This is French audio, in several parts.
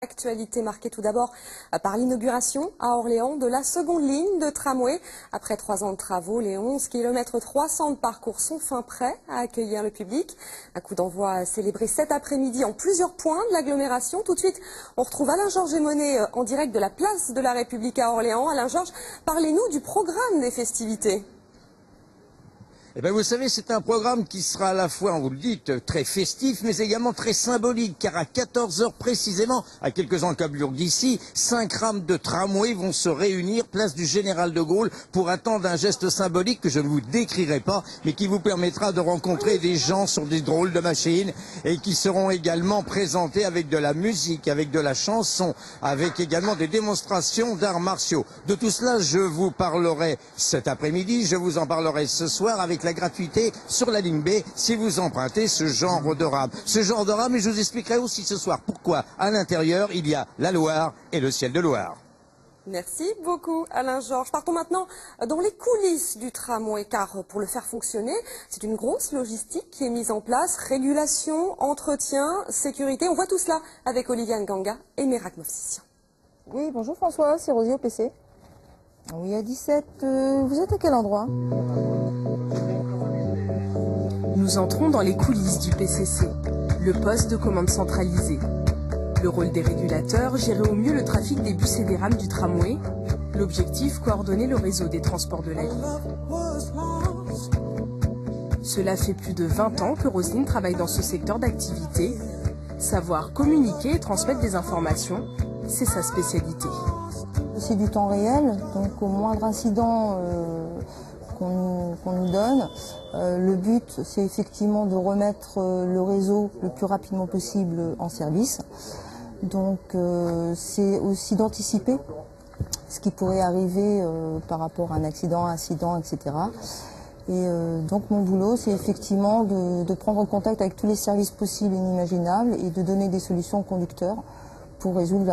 Actualité marquée tout d'abord par l'inauguration à Orléans de la seconde ligne de tramway. Après 3 ans de travaux, les 11 km 300 de parcours sont fin prêts à accueillir le public. Un coup d'envoi célébré cet après-midi en plusieurs points de l'agglomération. Tout de suite, on retrouve Alain-Georges Gémonet en direct de la place de la République à Orléans. Alain-Georges, parlez-nous du programme des festivités. Eh bien, vous savez, c'est un programme qui sera à la fois, on vous le dit, très festif, mais également très symbolique, car à 14 heures précisément, à quelques encablures d'ici, 5 rames de tramway vont se réunir place du Général de Gaulle pour attendre un geste symbolique que je ne vous décrirai pas, mais qui vous permettra de rencontrer des gens sur des drôles de machines et qui seront également présentés avec de la musique, avec de la chanson, avec également des démonstrations d'arts martiaux. De tout cela, je vous parlerai cet après-midi, je vous en parlerai ce soir avec la gratuité sur la ligne B si vous empruntez ce genre de rame. Ce genre de rame, et je vous expliquerai aussi ce soir pourquoi à l'intérieur il y a la Loire et le ciel de Loire. Merci beaucoup Alain-Georges. Partons maintenant dans les coulisses du tramway, car pour le faire fonctionner, c'est une grosse logistique qui est mise en place. Régulation, entretien, sécurité. On voit tout cela avec Oliviane Ganga et Mérac Movsisyan. Oui, bonjour François, c'est Rosie au PC. Oui, à 17, vous êtes à quel endroit? Nous entrons dans les coulisses du PCC, le poste de commande centralisé. Le rôle des régulateurs, gérer au mieux le trafic des bus et des rames du tramway. L'objectif, coordonner le réseau des transports de la ligne. Cela fait plus de 20 ans que Roselyne travaille dans ce secteur d'activité. Savoir communiquer et transmettre des informations, c'est sa spécialité. C'est du temps réel, donc au moindre incident qu'on nous donne, le but c'est effectivement de remettre le réseau le plus rapidement possible en service. Donc c'est aussi d'anticiper ce qui pourrait arriver par rapport à un accident, etc. Et donc mon boulot c'est effectivement de prendre contact avec tous les services possibles et inimaginables et de donner des solutions aux conducteurs pour résoudre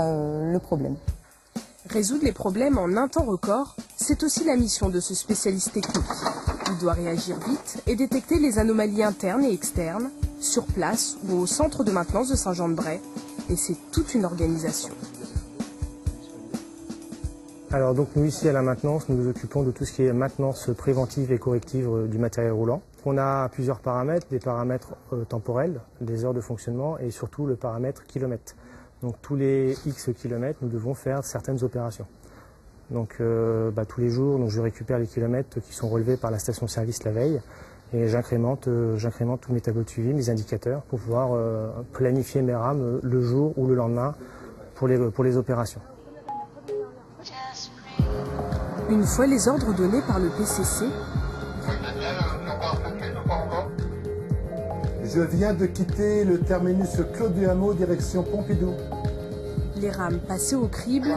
le problème. Résoudre les problèmes en un temps record, c'est aussi la mission de ce spécialiste technique. Il doit réagir vite et détecter les anomalies internes et externes, sur place ou au centre de maintenance de Saint-Jean-de-Bray. Et c'est toute une organisation. Alors donc nous ici à la maintenance, nous nous occupons de tout ce qui est maintenance préventive et corrective du matériel roulant. On a plusieurs paramètres, des paramètres temporels, des heures de fonctionnement et surtout le paramètre kilomètre. Donc tous les X kilomètres, nous devons faire certaines opérations. Donc tous les jours, donc, je récupère les kilomètres qui sont relevés par la station-service la veille et j'incrémente tous mes tableaux de suivi, mes indicateurs pour pouvoir planifier mes rames le jour ou le lendemain pour les opérations. Une fois les ordres donnés par le PCC, je viens de quitter le terminus Claude Duhamel, direction Pompidou. Les rames passées au crible,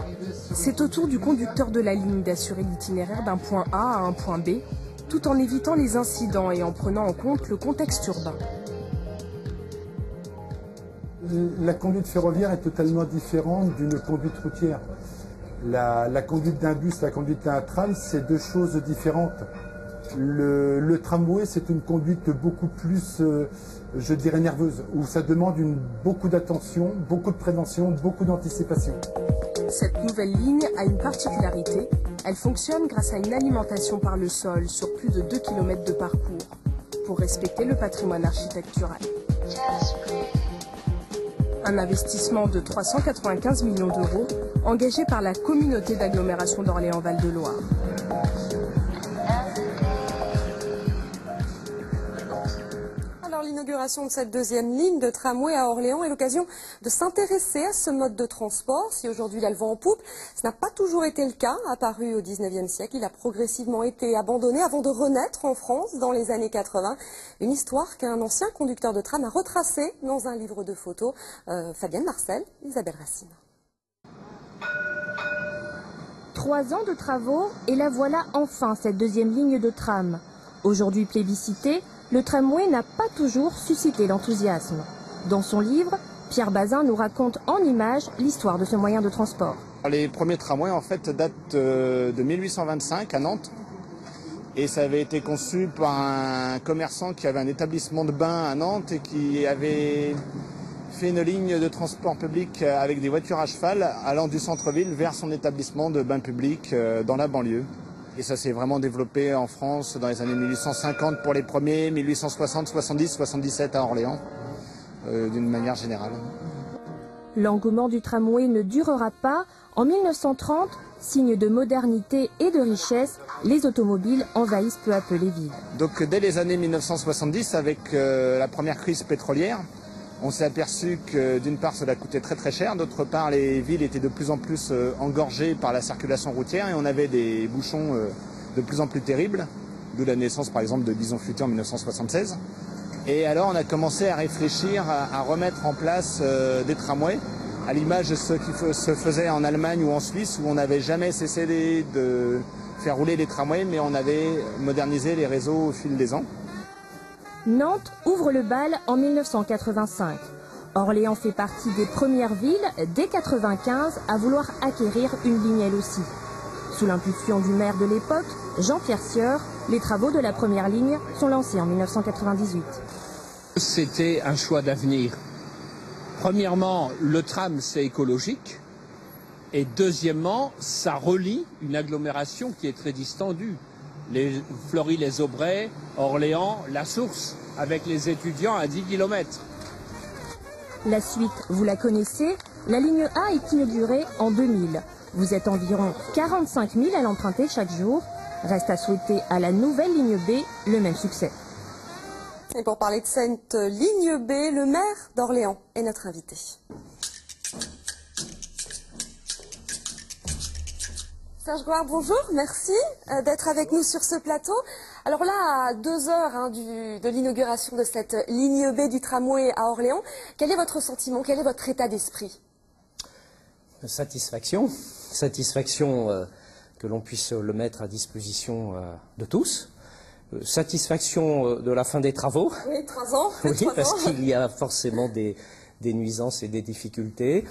c'est au tour du conducteur de la ligne d'assurer l'itinéraire d'un point A à un point B, tout en évitant les incidents et en prenant en compte le contexte urbain. La conduite ferroviaire est totalement différente d'une conduite routière. La conduite d'un bus, la conduite d'un tram, c'est deux choses différentes. Le tramway, c'est une conduite beaucoup plus, je dirais, nerveuse, où ça demande beaucoup d'attention, beaucoup de prévention, beaucoup d'anticipation. Cette nouvelle ligne a une particularité. Elle fonctionne grâce à une alimentation par le sol sur plus de 2 km de parcours, pour respecter le patrimoine architectural. Un investissement de 395 millions d'euros engagé par la communauté d'agglomération d'Orléans-Val-de-Loire. L'inauguration de cette deuxième ligne de tramway à Orléans est l'occasion de s'intéresser à ce mode de transport. Si aujourd'hui il a le vent en poupe, ce n'a pas toujours été le cas. Apparu au 19e siècle, il a progressivement été abandonné avant de renaître en France dans les années 80. Une histoire qu'un ancien conducteur de tram a retracée dans un livre de photos. Fabienne Marcel, Isabelle Racine. 3 ans de travaux et la voilà enfin cette deuxième ligne de tram. Aujourd'hui plébiscitée, le tramway n'a pas toujours suscité l'enthousiasme. Dans son livre, Pierre Bazin nous raconte en images l'histoire de ce moyen de transport. Les premiers tramways en fait datent de 1825 à Nantes et ça avait été conçu par un commerçant qui avait un établissement de bain à Nantes et qui avait fait une ligne de transport public avec des voitures à cheval allant du centre-ville vers son établissement de bain public dans la banlieue. Et ça s'est vraiment développé en France dans les années 1850 pour les premiers, 1860, 70, 77 à Orléans, d'une manière générale. L'engouement du tramway ne durera pas. En 1930, signe de modernité et de richesse, les automobiles envahissent peu à peu les villes. Donc dès les années 1970, avec la première crise pétrolière, on s'est aperçu que d'une part cela coûtait très très cher, d'autre part les villes étaient de plus en plus engorgées par la circulation routière et on avait des bouchons de plus en plus terribles, d'où la naissance par exemple de Bison Futé en 1976. Et alors on a commencé à réfléchir à remettre en place des tramways, à l'image de ce qui se faisait en Allemagne ou en Suisse, où on n'avait jamais cessé de faire rouler les tramways, mais on avait modernisé les réseaux au fil des ans. Nantes ouvre le bal en 1985. Orléans fait partie des premières villes, dès 1995, à vouloir acquérir une ligne elle aussi. Sous l'impulsion du maire de l'époque, Jean-Pierre Sieur, les travaux de la première ligne sont lancés en 1998. C'était un choix d'avenir. Premièrement, le tram, c'est écologique. Et deuxièmement, ça relie une agglomération qui est très distendue. Fleury-les-Aubrais, Orléans, La Source, avec les étudiants à 10 km. La suite, vous la connaissez, la ligne A est inaugurée en 2000. Vous êtes environ 45 000 à l'emprunter chaque jour. Reste à souhaiter à la nouvelle ligne B le même succès. Et pour parler de cette ligne B, le maire d'Orléans est notre invité. Serge Grouard, bonjour, merci d'être avec nous sur ce plateau. Alors là, à 2 heures de l'inauguration de cette ligne B du tramway à Orléans, quel est votre sentiment, quel est votre état d'esprit? Satisfaction que l'on puisse le mettre à disposition de tous. Satisfaction de la fin des travaux. Oui, 3 ans. Oui, parce qu'il y a forcément des nuisances et des difficultés.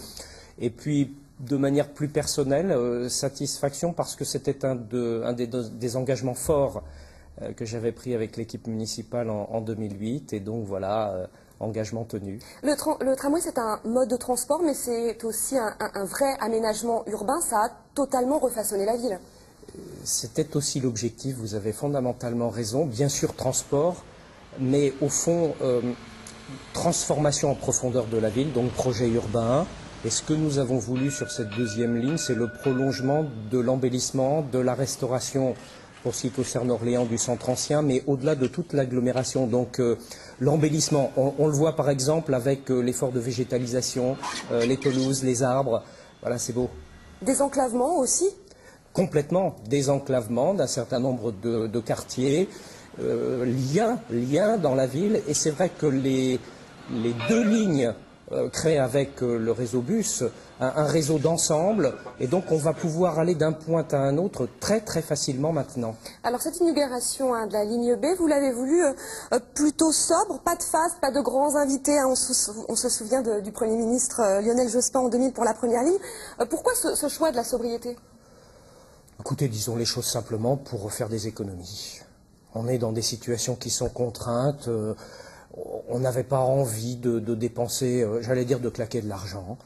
Et puis, de manière plus personnelle, satisfaction parce que c'était un des engagements forts que j'avais pris avec l'équipe municipale en 2008. Et donc, voilà, engagement tenu. Le tramway, c'est un mode de transport, mais c'est aussi un vrai aménagement urbain. Ça a totalement refaçonné la ville. C'était aussi l'objectif, vous avez fondamentalement raison. Bien sûr, transport, mais au fond, transformation en profondeur de la ville, donc projet urbain. Et ce que nous avons voulu sur cette deuxième ligne, c'est le prolongement de l'embellissement, de la restauration, pour ce qui concerne Orléans, du centre ancien, mais au-delà de toute l'agglomération. Donc l'embellissement, on le voit par exemple avec l'effort de végétalisation, les pelouses, les arbres, voilà, c'est beau. Désenclavement aussi? Complètement, désenclavement d'un certain nombre de quartiers, lien dans la ville. Et c'est vrai que les 2 lignes créent avec le réseau bus un réseau d'ensemble. Et donc on va pouvoir aller d'un point à un autre très très facilement maintenant. Alors cette inauguration de la ligne B, vous l'avez voulu plutôt sobre, pas de faste, pas de grands invités. On se souvient du Premier ministre Lionel Jospin en 2000 pour la première ligne. Pourquoi ce choix de la sobriété ? Écoutez, disons les choses simplement pour faire des économies. On est dans des situations qui sont contraintes. On n'avait pas envie de dépenser, j'allais dire de claquer de l'argent.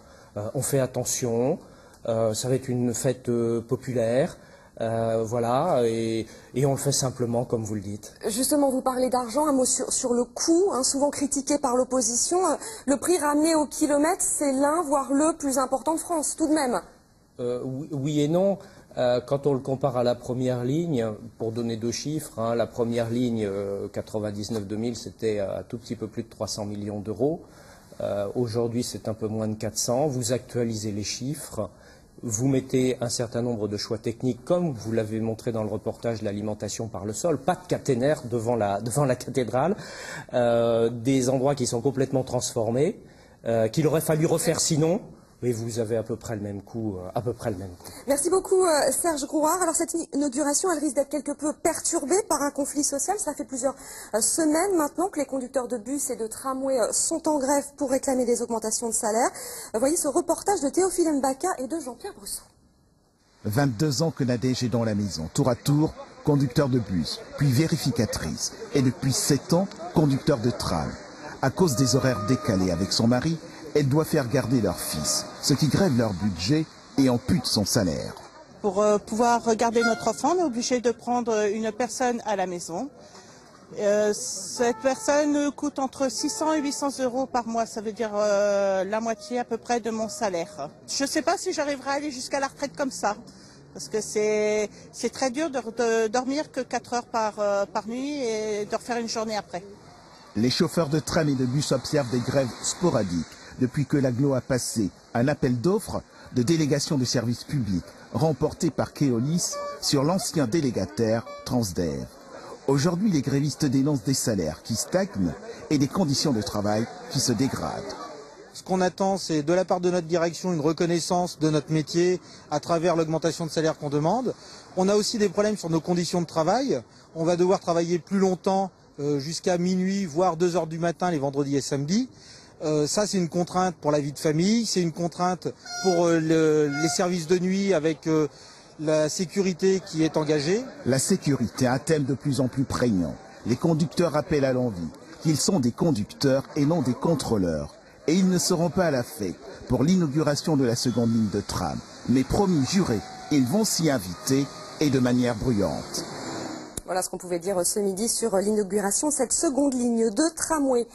On fait attention. Ça va être une fête populaire. Voilà, et on le fait simplement comme vous le dites. Justement, vous parlez d'argent, un mot sur le coût, souvent critiqué par l'opposition. Le prix ramené au kilomètre, c'est l'un, voire le plus important de France, tout de même. Oui et non. Quand on le compare à la première ligne, pour donner 2 chiffres, la première ligne 99-2000, c'était un tout petit peu plus de 300 millions d'euros. Aujourd'hui, c'est un peu moins de 400. Vous actualisez les chiffres, vous mettez un certain nombre de choix techniques, comme vous l'avez montré dans le reportage de l'alimentation par le sol, pas de caténaire devant la cathédrale, des endroits qui sont complètement transformés, qu'il aurait fallu refaire sinon. Oui, vous avez à peu près le même coût. Merci beaucoup Serge Grouard. Alors cette inauguration, elle risque d'être quelque peu perturbée par un conflit social. Ça fait plusieurs semaines maintenant que les conducteurs de bus et de tramway sont en grève pour réclamer des augmentations de salaire. Voyez ce reportage de Théophile Mbaka et de Jean-Pierre Brusson. 22 ans que Nadège est dans la maison, tour à tour, conducteur de bus, puis vérificatrice, et depuis 7 ans, conducteur de tram. À cause des horaires décalés avec son mari, Elle doit faire garder leur fils, ce qui grève leur budget et ampute son salaire. Pour pouvoir regarder notre enfant, on est obligé de prendre une personne à la maison. Cette personne coûte entre 600 et 800 euros par mois, ça veut dire la moitié à peu près de mon salaire. Je ne sais pas si j'arriverai à aller jusqu'à la retraite comme ça, parce que c'est très dur de dormir que 4 heures par nuit et de refaire une journée après. Les chauffeurs de tram et de bus observent des grèves sporadiques depuis que l'agglo a passé un appel d'offres de délégation de services publics remporté par Keolis sur l'ancien délégataire Transdev. Aujourd'hui, les grévistes dénoncent des salaires qui stagnent et des conditions de travail qui se dégradent. Ce qu'on attend, c'est de la part de notre direction une reconnaissance de notre métier à travers l'augmentation de salaire qu'on demande. On a aussi des problèmes sur nos conditions de travail. On va devoir travailler plus longtemps, jusqu'à minuit, voire 2 heures du matin les vendredis et samedis. Ça, c'est une contrainte pour la vie de famille, c'est une contrainte pour les services de nuit avec la sécurité qui est engagée. La sécurité, un thème de plus en plus prégnant. Les conducteurs appellent à l'envie qu'ils sont des conducteurs et non des contrôleurs. Et ils ne seront pas à la fête pour l'inauguration de la seconde ligne de tram. Mais promis, juré, ils vont s'y inviter et de manière bruyante. Voilà ce qu'on pouvait dire ce midi sur l'inauguration de cette seconde ligne de tramway.